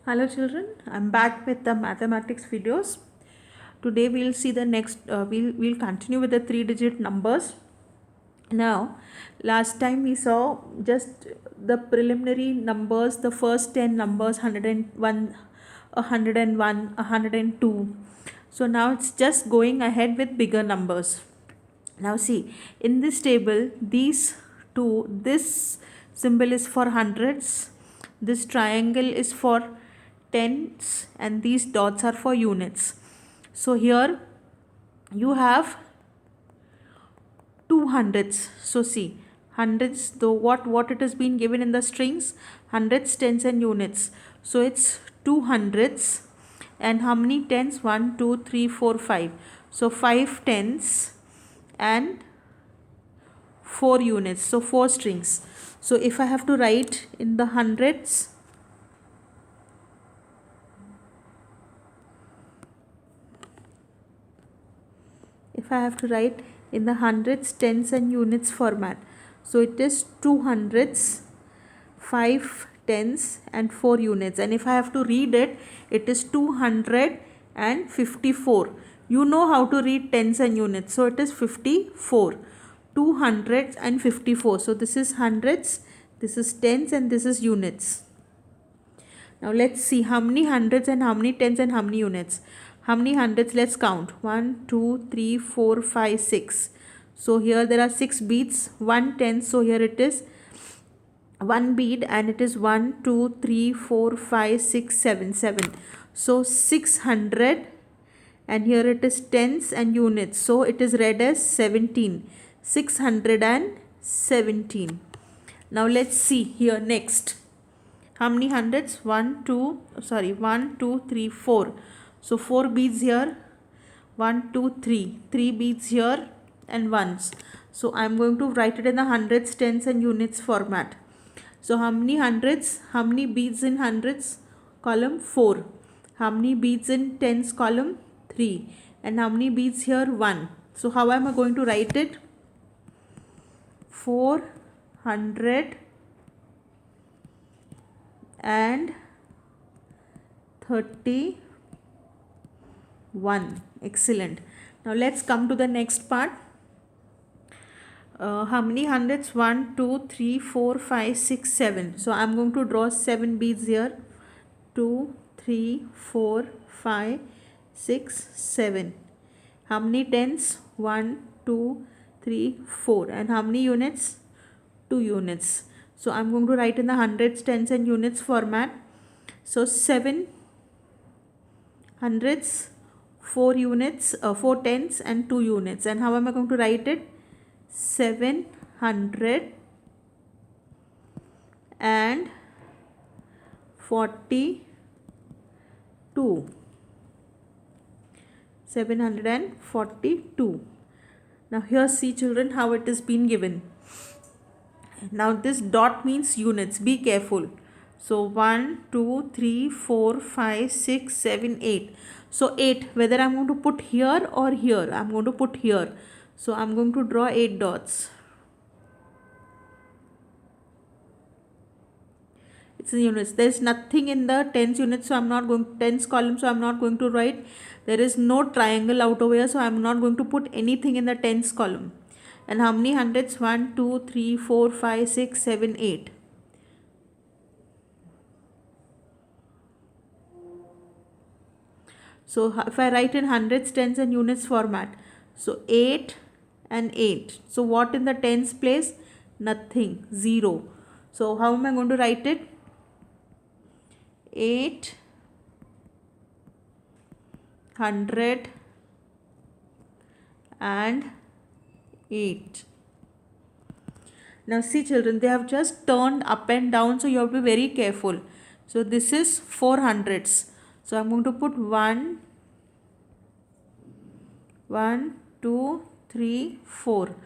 Hello children, I'm back with the mathematics videos. Today we'll see the next we'll continue with the three digit numbers. Now, last time we saw just the preliminary numbers, the first 10 numbers 101, 101, 102. So now it's just going ahead with bigger numbers. Now see, in this table, these two, this symbol is for hundreds, this triangle is for tens, and these dots are for units. So here you have two hundreds. So see, hundreds, though what it has been given in the strings, hundreds, tens, and units. So it's two hundreds. And how many tens? 1, 2, 3, 4, 5. So 5 tens and 4 units, so 4 strings. So if I have to write in the hundreds, if I have to write in the hundreds, tens, and units format, so it is two hundreds, 5 tens, and 4 units. And if I have to read it, it is 254. You know how to read tens and units, so it is 54. 254. So this is hundreds, this is tens, and this is units. Now let's see how many hundreds and how many tens and how many units. How many hundreds? Let's count. 1, 2, 3, 4, 5, 6. So here there are 6 beads. 1 tenth. So here it is 1 bead and it is 1, 2, 3, 4, 5, 6, 7, 7. So 600, and here it is tens and units. So it is read as 17. 617. Now let's see here next. How many hundreds? 1, 2, 3, 4. So 4 beads here. 1, 2, 3. 3 beads here and ones. So I am going to write it in the hundreds, tens, and units format. So how many hundreds? How many beads in hundreds? Column 4. How many beads in tens? Column 3. And how many beads here? 1. So how am I going to write it? 400 and 31. Excellent. Now let's come to the next part. How many hundreds? 1, 2, 3, 4, 5, 6, 7. So I'm going to draw 7 beads here. 2, 3, 4, 5, 6, 7. How many tens? 1, 2, 3, 4. And how many units? 2 units. So I'm going to write in the hundreds, tens, and units format. So 7 hundreds, 4 units, 4 tens, and 2 units. And how am I going to write it? 700 and 42. 742. Now here see children how it is been given. Now this dot means units. Be careful. So 1, 2, 3, 4, 5, 6, 7, 8. So 8, whether I'm going to put here or here, I'm going to put here. So I'm going to draw 8 dots. It's in units. There's nothing in the tens units, so I'm not going tens column, so I'm not going to write. There is no triangle out over here, so I'm not going to put anything in the tens column. And how many hundreds? 1, 2, 3, 4, 5, 6, 7, 8. So if I write in hundreds, tens, and units format, so 8 and 8. So what in the tens place? Nothing, 0. So how am I going to write it? 800 and 8. Now see children, they have just turned up and down, so you have to be very careful. So this is 400s. So I'm going to put 1, 2, 3, 4.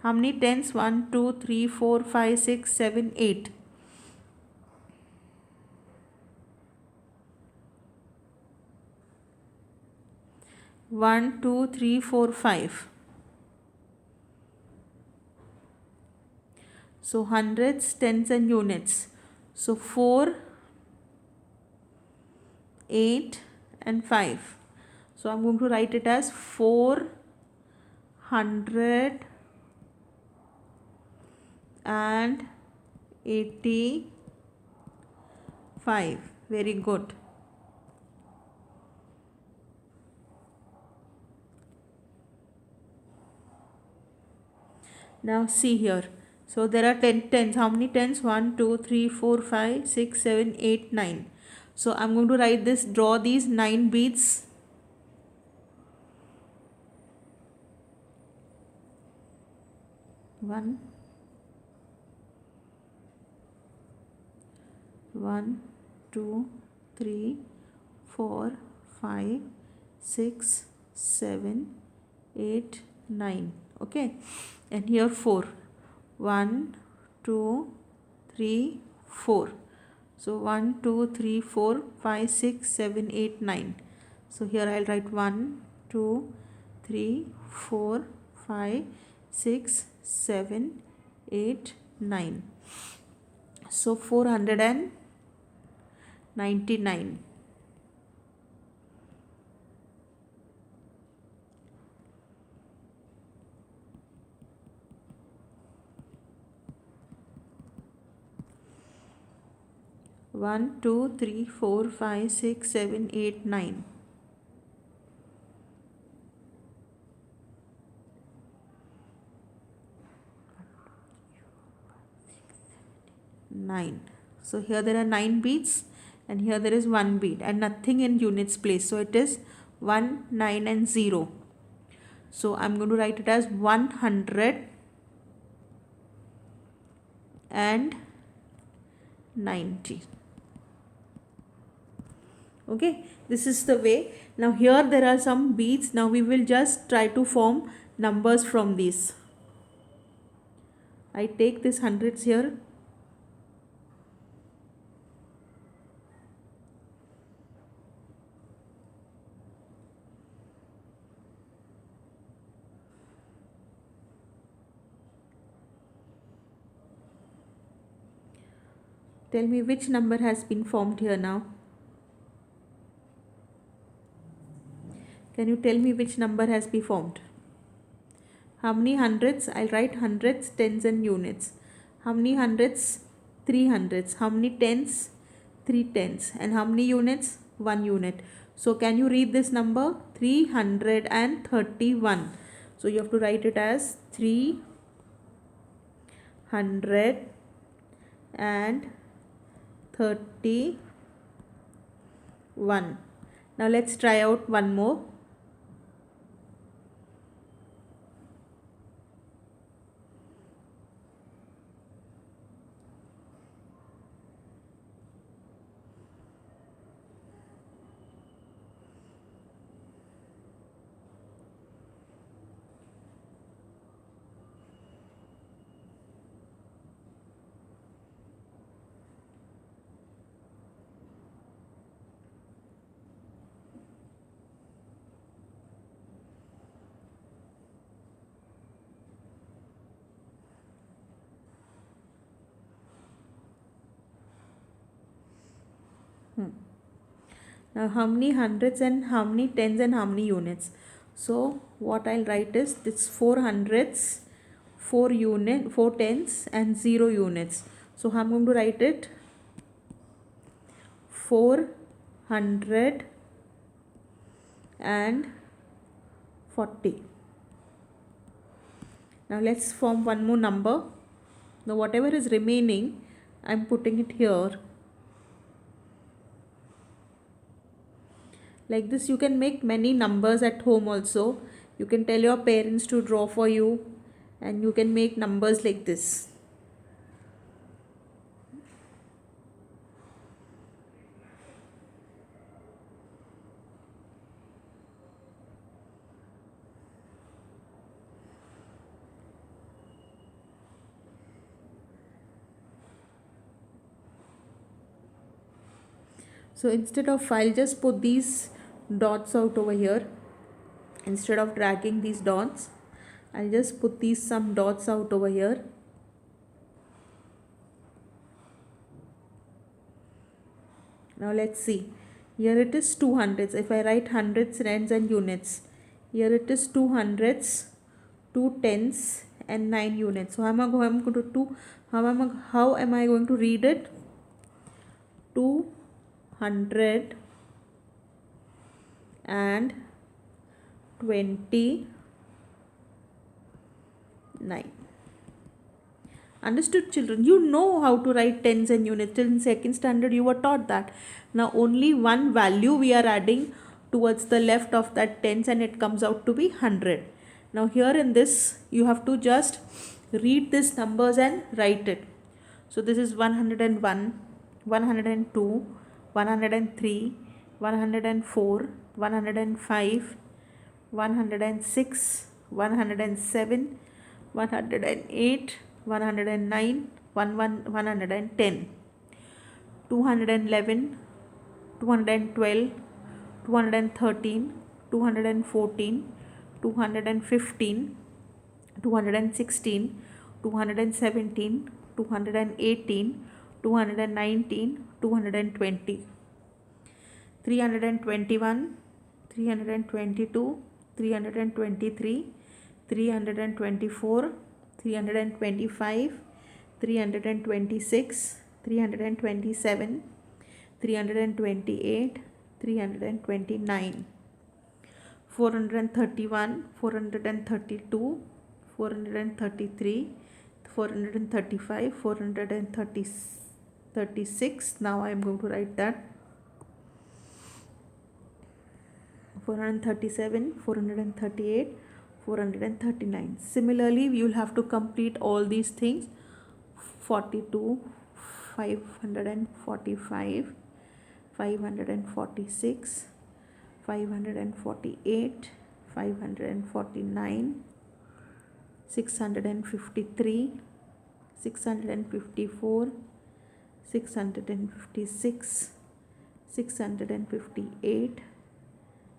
How many tens? 1, 2, 3, 4, 5, 6, 7, 8. One, two, three, four, 5. So hundreds, tens, and units. So 4 8 and 5. So I'm going to write it as 485. Very good. Now see here. So there are 10 tens. How many tens? 1, 2, 3, 4, 5, 6, 7, 8, 9. So I'm going to write this, draw these 9 beads. One, 2, 3, 4, 5, 6, 7, 8, 9. Okay, and here 4. 1, 2, 3, 4. So 1, 2, 3, 4, 5, 6, 7, 8, 9. So here I'll write 1, 2, 3, 4, 5, 6, 7, 8, 9. So 499. One, two, three, 4, 5, 6, 7, 8, 9. 9. So here there are 9 beads and here there is 1 bead and nothing in units place. So it is 1, 9 and 0. So I'm going to write it as 190. Okay, this is the way. Now here there are some beads. Now we will just try to form numbers from these. I take this hundreds here. Tell me which number has been formed here now. Can you tell me which number has been formed? How many hundreds? I'll write hundreds, tens and units. How many hundreds? 3 hundreds. How many tens? 3 tens. And how many units? 1 unit. So can you read this number? 331. So you have to write it as 331. Now let's try out one more. Now how many hundreds and how many tens and how many units? So what I'll write is this 4 hundreds, 4 tens and 0 units. So I'm going to write it 440. Now let's form one more number. Now whatever is remaining, I'm putting it here. Like this you can make many numbers at home also. You can tell your parents to draw for you and you can make numbers like this. So instead of, I'll just put these dots out over here. Instead of dragging these dots, I'll just put these some dots out over here. Now let's see. Here it is 2 hundreds. If I write hundreds, tens and units, here it is 2 hundreds, 2 tens and 9 units. So how am I going to do? How am I going to read it? 200 and 29. Understood, children? You know how to write tens and units. Till in second standard you were taught that. Now only one value we are adding towards the left of that tens and it comes out to be 100. Now here in this you have to just read these numbers and write it. So this is 101, 102, 103, 104, 105, 106, 107, 108, 109, 110, 211, 212, 213, 214, 215, 216, 217, 218, 219, 220, 321, 322, 323, 324, 325, 326, 327, 328, 329, 431, 432, 433, 435, 436. Now I am going to write that. 437, 438, 439. Similarly, you will have to complete all these things. 42, 545, 546, 548, 549, 653, 654, 656, 658,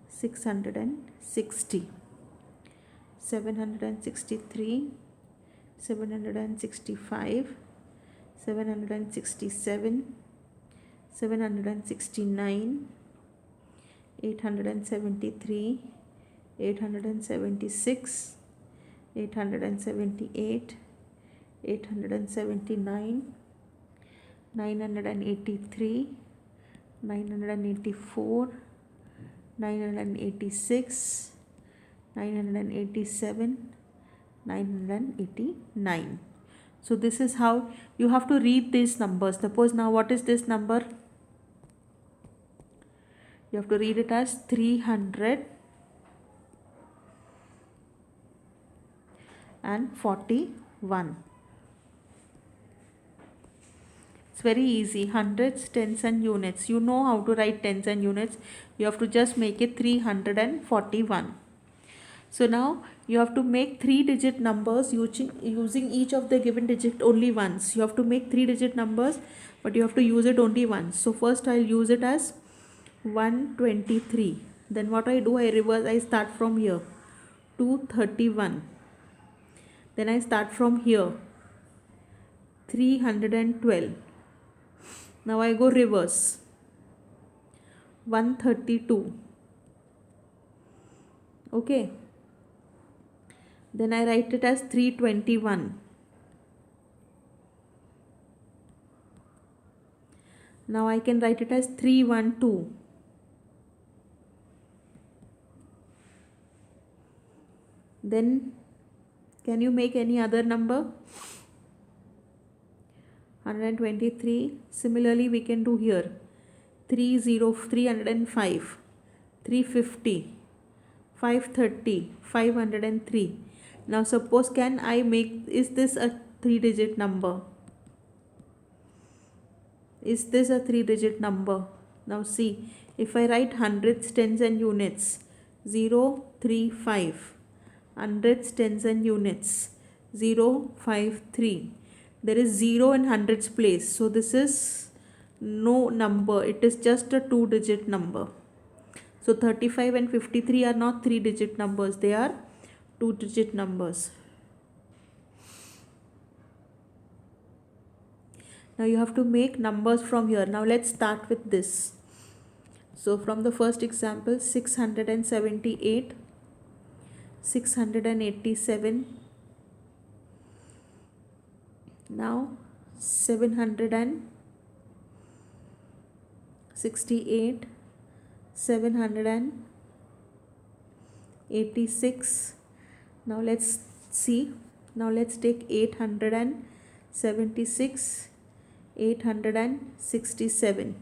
660, 763, 765, 767, 769, 873, 876, 878, 879, 983, 984, 986, 987, 989. So this is how you have to read these numbers. Suppose now what is this number? You have to read it as 341. It's very easy. Hundreds, tens and units. You know how to write tens and units. You have to just make it 341. So now you have to make 3-digit numbers using each of the given digit only once. You have to make 3-digit numbers, but you have to use it only once. So first I'll use it as 123. Then what I do, I reverse. I start from here. 231. Then I start from here. 312. Now I go reverse. 132. Okay. Then I write it as 321. Now I can write it as 312. Then can you make any other number? 123. Similarly we can do here. 305, 350, 530, 503. Now suppose can I make, is this a 3-digit number? Is this a 3-digit number? Now see, if I write hundreds, tens and units, 0, 3, 5. Hundreds, tens and units, 0, 5, 3. There is 0 in hundreds place. So this is no number. It is just a 2-digit number. So 35 and 53 are not 3-digit numbers. They are 2-digit numbers. Now you have to make numbers from here. Now let's start with this. So from the first example, 678, 687, now 768, 786. Now let's see. Now let's take 876, 867.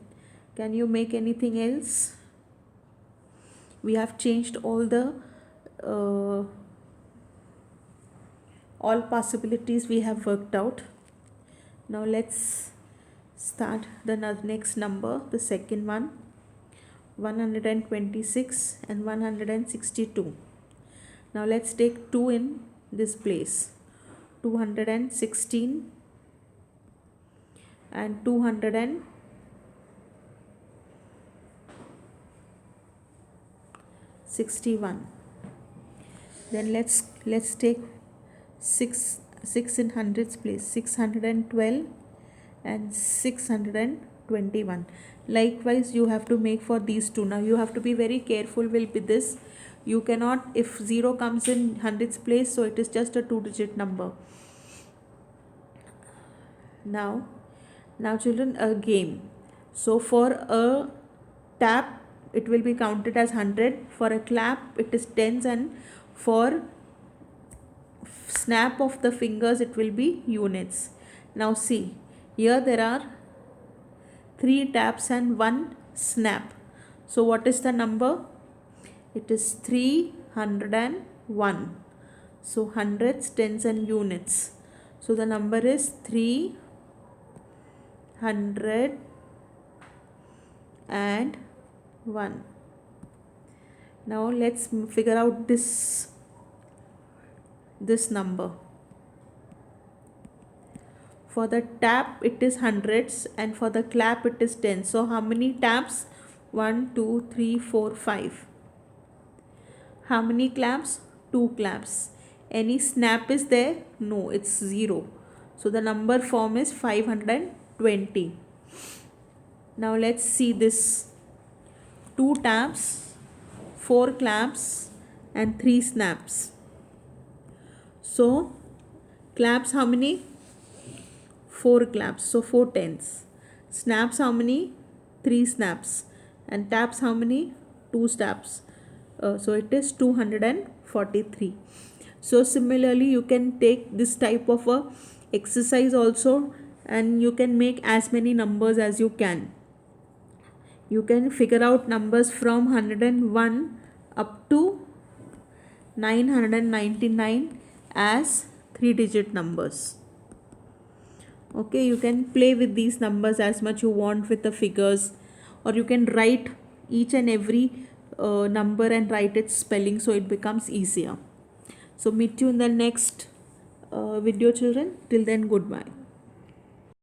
Can you make anything else? We have changed all the all possibilities we have worked out. Now let's start the next number, the second one, 126 and 162. Now let's take 2 in this place, 216 and 261. Then let's take 6 in hundreds place, 612 and 621. Likewise you have to make for these two. Now you have to be very careful with this. You cannot, if 0 comes in hundreds place, so it is just a 2-digit number. Now children, a game. So for a tap it will be counted as 100, for a clap it is tens, and for snap of the fingers it will be units. Now see, here there are 3 taps and 1 snap. So what is the number? It is 301. So hundreds, tens and units. So the number is 301. Now let's figure out this number. For the tap it is hundreds and for the clap it is 10. So how many taps? 1, 2, 3, 4, 5. How many claps? 2 claps. Any snap is there? No, it's 0. So the number form is 520. Now let's see this. 2 taps, 4 claps and 3 snaps. So claps how many? 4 claps, so 4 tens. Snaps how many? 3 snaps. And taps how many? 2 taps. So it is 243. So similarly you can take this type of a exercise also, and you can make as many numbers as you can. You can figure out numbers from 101 up to 999 as 3-digit numbers. Okay, you can play with these numbers as much you want with the figures, or you can write each and every number and write its spelling, so it becomes easier. So meet you in the next video, children. Till then, goodbye.